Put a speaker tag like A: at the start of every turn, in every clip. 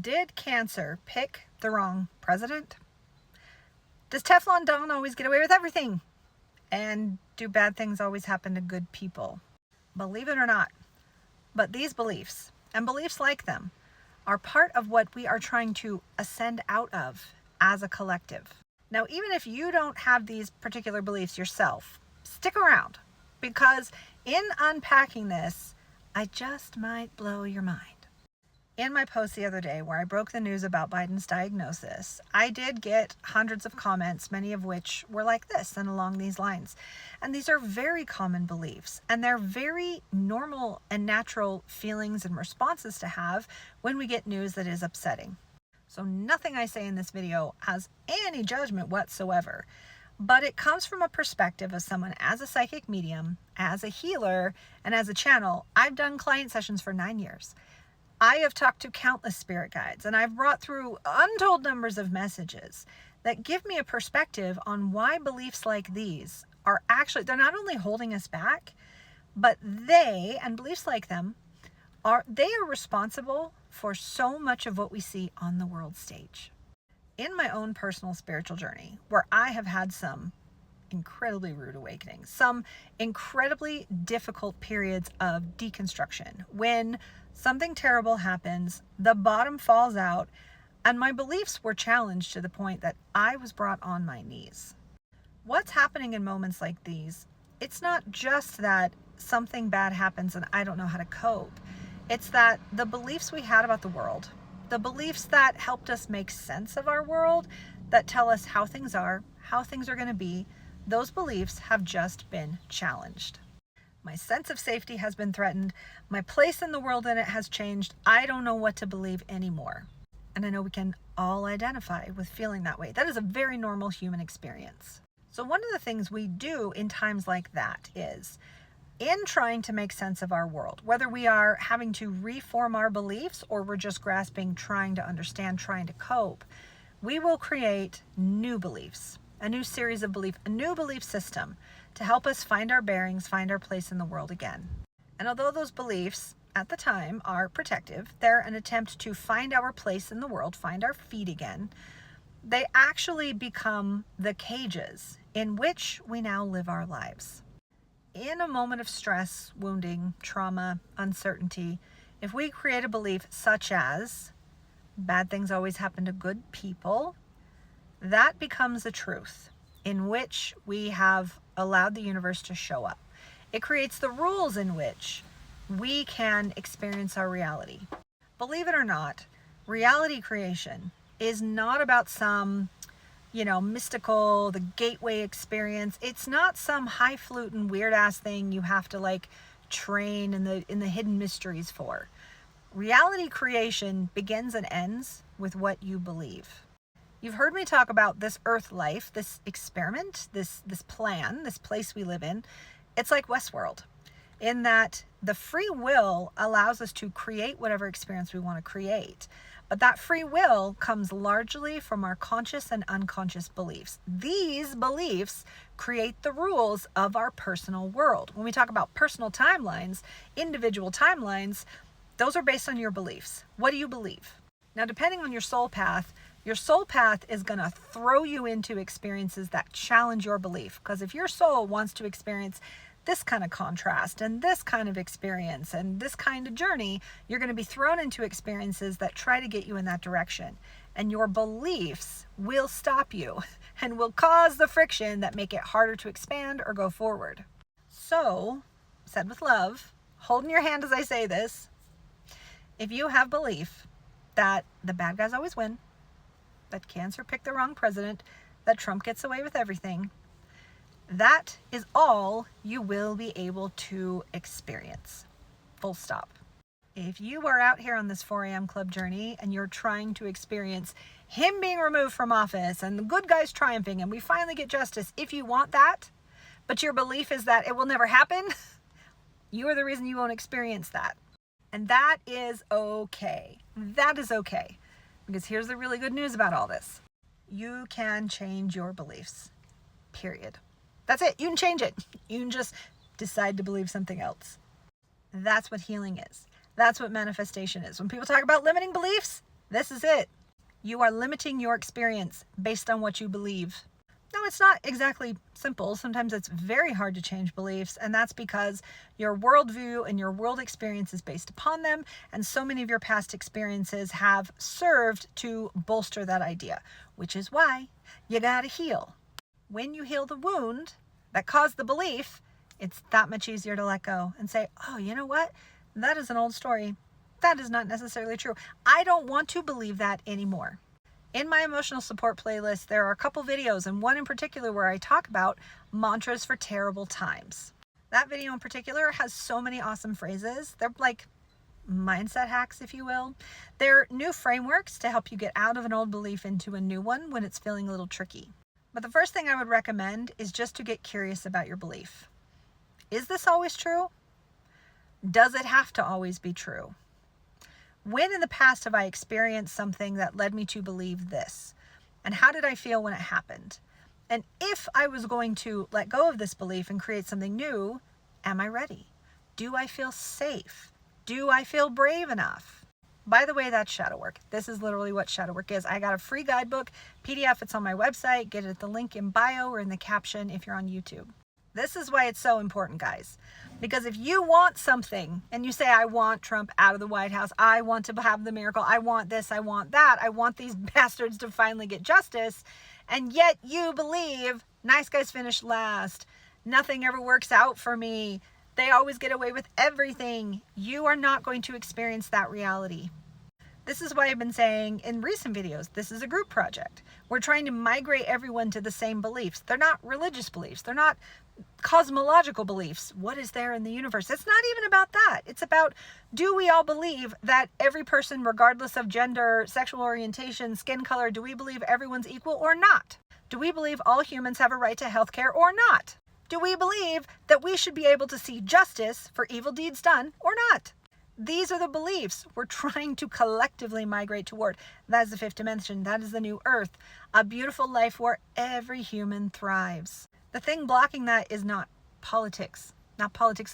A: Did cancer pick the wrong president? Does Teflon Don always get away with everything? And do bad things always happen to good people? Believe it or not, but these beliefs, and beliefs like them, are part of what we are trying to ascend out of as a collective. Now, even if you don't have these particular beliefs yourself, stick around, because in unpacking this, I just might blow your mind. In my post the other day where I broke the news about Biden's diagnosis, I did get hundreds of comments, many of which were like this and along these lines. And these are very common beliefs, and they're very normal and natural feelings and responses to have when we get news that is upsetting. So nothing I say in this video has any judgment whatsoever, but it comes from a perspective of someone as a psychic medium, as a healer, and as a channel. I've done client sessions for 9 years. I have talked to countless spirit guides, and I've brought through untold numbers of messages that give me a perspective on why beliefs like these are actually, they're not only holding us back, but they, and beliefs like them, are responsible for so much of what we see on the world stage. In my own personal spiritual journey, where I have had some incredibly rude awakenings, some incredibly difficult periods of deconstruction, when something terrible happens, the bottom falls out, and my beliefs were challenged to the point that I was brought on my knees. What's happening in moments like these? It's not just that something bad happens and I don't know how to cope. It's that the beliefs we had about the world, the beliefs that helped us make sense of our world, that tell us how things are going to be, those beliefs have just been challenged. My sense of safety has been threatened. My place in the world in it has changed. I don't know what to believe anymore. And I know we can all identify with feeling that way. That is a very normal human experience. So one of the things we do in times like that is, in trying to make sense of our world, whether we are having to reform our beliefs or we're just grasping, trying to understand, trying to cope, we will create new beliefs, a new series of beliefs, a new belief system to help us find our bearings, find our place in the world again. And although those beliefs at the time are protective, they're an attempt to find our place in the world, find our feet again, they actually become the cages in which we now live our lives. In a moment of stress, wounding, trauma, uncertainty, if we create a belief such as bad things always happen to good people, that becomes a truth in which we have allowed the universe to show up. It creates the rules in which we can experience our reality. Believe it or not, reality creation is not about some, mystical, the gateway experience. It's not some highfalutin weird ass thing you have to train in the hidden mysteries for. Reality creation begins and ends with what you believe. You've heard me talk about this earth life, this experiment, this plan, this place we live in. It's like Westworld, in that the free will allows us to create whatever experience we want to create. But that free will comes largely from our conscious and unconscious beliefs. These beliefs create the rules of our personal world. When we talk about personal timelines, individual timelines, those are based on your beliefs. What do you believe? Now, depending on your soul path is going to throw you into experiences that challenge your belief. Because if your soul wants to experience this kind of contrast and this kind of experience and this kind of journey, you're going to be thrown into experiences that try to get you in that direction. And your beliefs will stop you and will cause the friction that make it harder to expand or go forward. So, said with love, holding your hand as I say this, if you have belief that the bad guys always win, that cancer picked the wrong president, that Trump gets away with everything, that is all you will be able to experience. Full stop. If you are out here on this 4 a.m. club journey and you're trying to experience him being removed from office and the good guys triumphing and we finally get justice, if you want that, but your belief is that it will never happen, you are the reason you won't experience that. And that is okay. That is okay. Because here's the really good news about all this. You can change your beliefs. Period. That's it. You can change it. You can just decide to believe something else. That's what healing is. That's what manifestation is. When people talk about limiting beliefs, This is it. You are limiting your experience based on what you believe. No, it's not exactly simple. Sometimes it's very hard to change beliefs, and that's because your worldview and your world experience is based upon them, and so many of your past experiences have served to bolster that idea, which is why you gotta heal. When you heal the wound that caused the belief, it's that much easier to let go and say, oh, you know what? That is an old story. That is not necessarily true. I don't want to believe that anymore. In my emotional support playlist, there are a couple videos, and one in particular where I talk about mantras for terrible times. That video in particular has so many awesome phrases. They're like mindset hacks, if you will. They're new frameworks to help you get out of an old belief into a new one when it's feeling a little tricky. But the first thing I would recommend is just to get curious about your belief. Is this always true? Does it have to always be true? When in the past have I experienced something that led me to believe this? And how did I feel when it happened? And if I was going to let go of this belief and create something new, am I ready? Do I feel safe? Do I feel brave enough? By the way, that's shadow work. This is literally what shadow work is. I got a free guidebook, PDF. It's on my website. Get it at the link in bio or in the caption if you're on YouTube. This is why it's so important, guys. Because if you want something and you say, I want Trump out of the White House, I want to have the miracle, I want this, I want that, I want these bastards to finally get justice, and yet you believe nice guys finish last, nothing ever works out for me, they always get away with everything, you are not going to experience that reality. This is why I've been saying in recent videos, this is a group project. We're trying to migrate everyone to the same beliefs. They're not religious beliefs. They're not cosmological beliefs. What is there in the universe? It's not even about that. It's about, do we all believe that every person, regardless of gender, sexual orientation, skin color, do we believe everyone's equal or not? Do we believe all humans have a right to health care or not? Do we believe that we should be able to see justice for evil deeds done or not? These are the beliefs we're trying to collectively migrate toward. That is the fifth dimension. That is the new earth. A beautiful life where every human thrives. The thing blocking that is not politics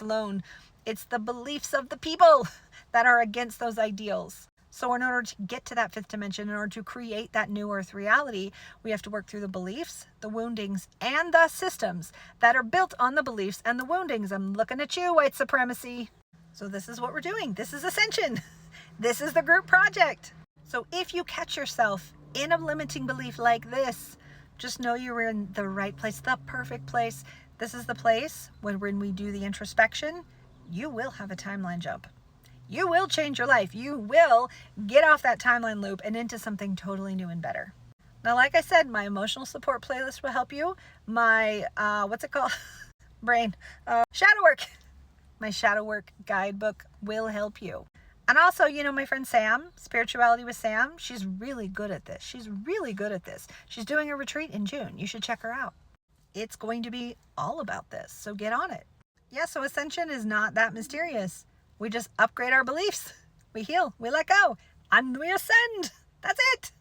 A: alone. It's the beliefs of the people that are against those ideals. So in order to get to that fifth dimension, in order to create that new earth reality, we have to work through the beliefs, the woundings, and the systems that are built on the beliefs and the woundings. I'm looking at you, white supremacy. So this is what we're doing. This is ascension. This is the group project. So if you catch yourself in a limiting belief like this, just know you're in the right place, the perfect place. This is the place when we do the introspection, you will have a timeline jump. You will change your life. You will get off that timeline loop and into something totally new and better. Now, like I said, my emotional support playlist will help you. My, what's it called? Brain. Shadow work. My shadow work guidebook will help you. And also, you know, my friend Sam, Spirituality with Sam, she's really good at this. She's really good at this. She's doing a retreat in June. You should check her out. It's going to be all about this, so get on it. Yeah, so ascension is not that mysterious. We just upgrade our beliefs. We heal, we let go, and we ascend. That's it.